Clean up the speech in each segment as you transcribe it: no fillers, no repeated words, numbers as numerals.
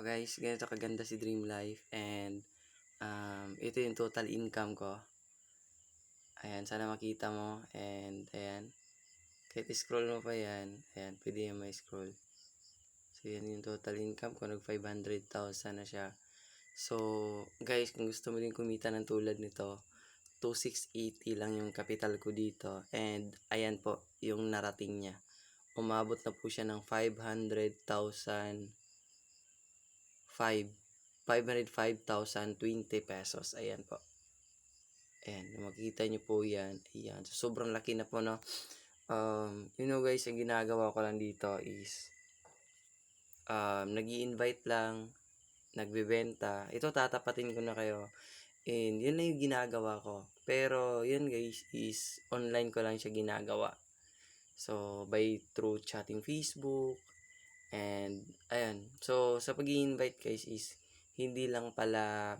So guys, ganito kaganda si Dream Life and ito yung total income ko. Ayan, sana makita mo and ayan. Kahit scroll mo pa yan, ayan, pwede yung may scroll. So yan yung total income ko, nag 500,000 na siya. So guys, kung gusto mo din kumita ng tulad nito, 2,680 lang yung capital ko dito and ayan po yung narating niya. Umabot na po siya ng 505,020 pesos. Ayan po. Ayan, makikita nyo po yan. Ayan. So, sobrang laki na po, no? Guys, ang ginagawa ko lang dito is nag-i-invite lang, nagbebenta. Ito, tatapatin ko na kayo. And yun na yung ginagawa ko. Pero, yun guys, is online ko lang siya ginagawa. So, through chatting Facebook. And, ayan. So, sa pag-i-invite guys is, hindi lang pala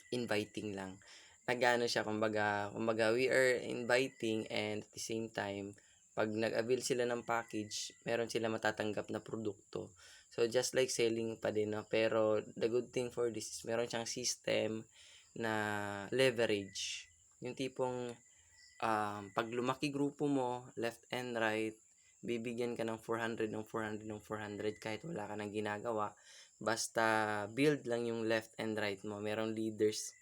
inviting lang. Nagano siya, kumbaga we are inviting and at the same time, pag nag-avail sila ng package, meron sila matatanggap na produkto. So, just like selling pa din, no? Pero, the good thing for this is, meron siyang system na leverage. Yung tipong, pag lumaki grupo mo, left and right, bibigyan ka ng 400, ng 400, ng 400 kahit wala ka nang ginagawa. Basta build lang yung left and right mo. Merong leaders,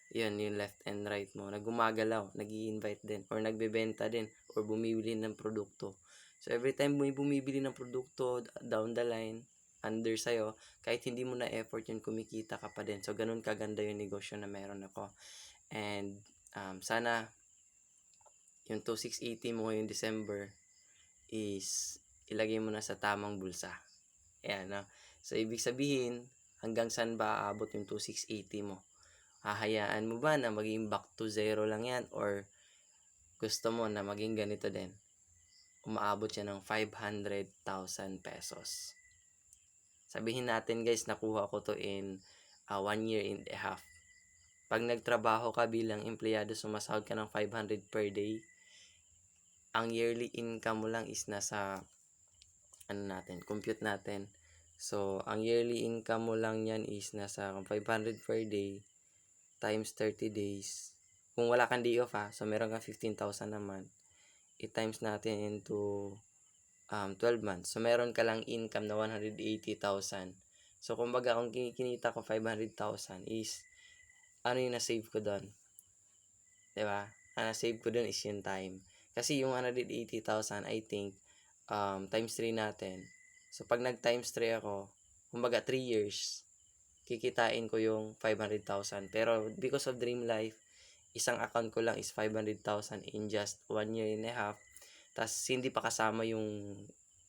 yun, yung left and right mo, na gumagalaw, nag-i-invite din, or nagbebenta din, or bumibili ng produkto. So, every time mo bumibili ng produkto, down the line, under sa'yo, kahit hindi mo na effort yun, kumikita ka pa din. So, ganun kaganda yung negosyo na meron ako. And, sana, yung 2,680 mo ngayong December, is, ilagay mo na sa tamang bulsa. Ayan, no? So, ibig sabihin, hanggang saan ba aabot yung 2,680 mo? Hahayaan mo ba na maging back to zero lang yan? Or gusto mo na maging ganito din? Umaabot siya ng 500,000 pesos. Sabihin natin guys, nakuha ko to in 1 year and a half. Pag nagtrabaho ka bilang empleyado, sumasahod ka ng 500 per day, ang yearly income mo lang is nasa, compute natin. So, ang yearly income mo lang yan is nasa 500 per day times 30 days. Kung wala kang day off so meron kang 15,000 naman. I-times natin into 12 months. So, meron ka lang income na 180,000. So, kumbaga, kung kinita ko 500,000 is, ano yung na-save ko doon? Diba? Ang na-save ko doon is yung time. Kasi yung 180,000, I think, times 3 natin. So, pag nag-times 3 ako, kumbaga 3 years, kikitain ko yung 500,000. Pero because of Dream Life, isang account ko lang is 500,000 in just 1 year and a half. Tas hindi pa kasama yung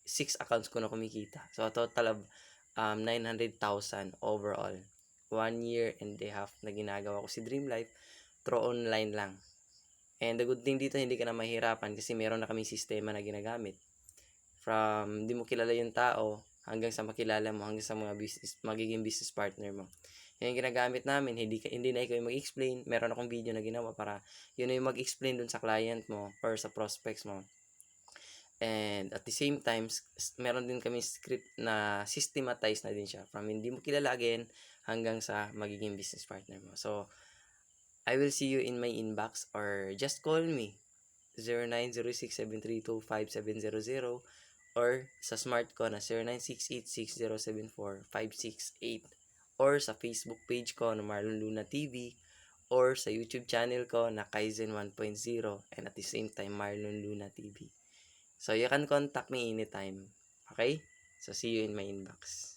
6 accounts ko na kumikita. So, a total of 900,000 overall. 1 year and a half na ginagawa ko si Dream Life through online lang. And the good thing dito, hindi ka na mahirapan kasi meron na kaming sistema na ginagamit. From di mo kilala yung tao, hanggang sa makilala mo, hanggang sa mga magiging business partner mo. Yan yung ginagamit namin, hindi na ikaw yung mag-explain. Meron akong video na ginawa para yun na yung mag-explain dun sa client mo or sa prospects mo. And at the same time, meron din kami script na systematize na din siya. From hindi mo kilala again, hanggang sa magiging business partner mo. So, I will see you in my inbox or just call me 0906-732-5700 or sa smart ko na 0968-6074-568 or sa Facebook page ko na Marlon Luna TV or sa YouTube channel ko na Kaizen 1.0 and at the same time Marlon Luna TV. So you can contact me anytime. Okay? So see you in my inbox.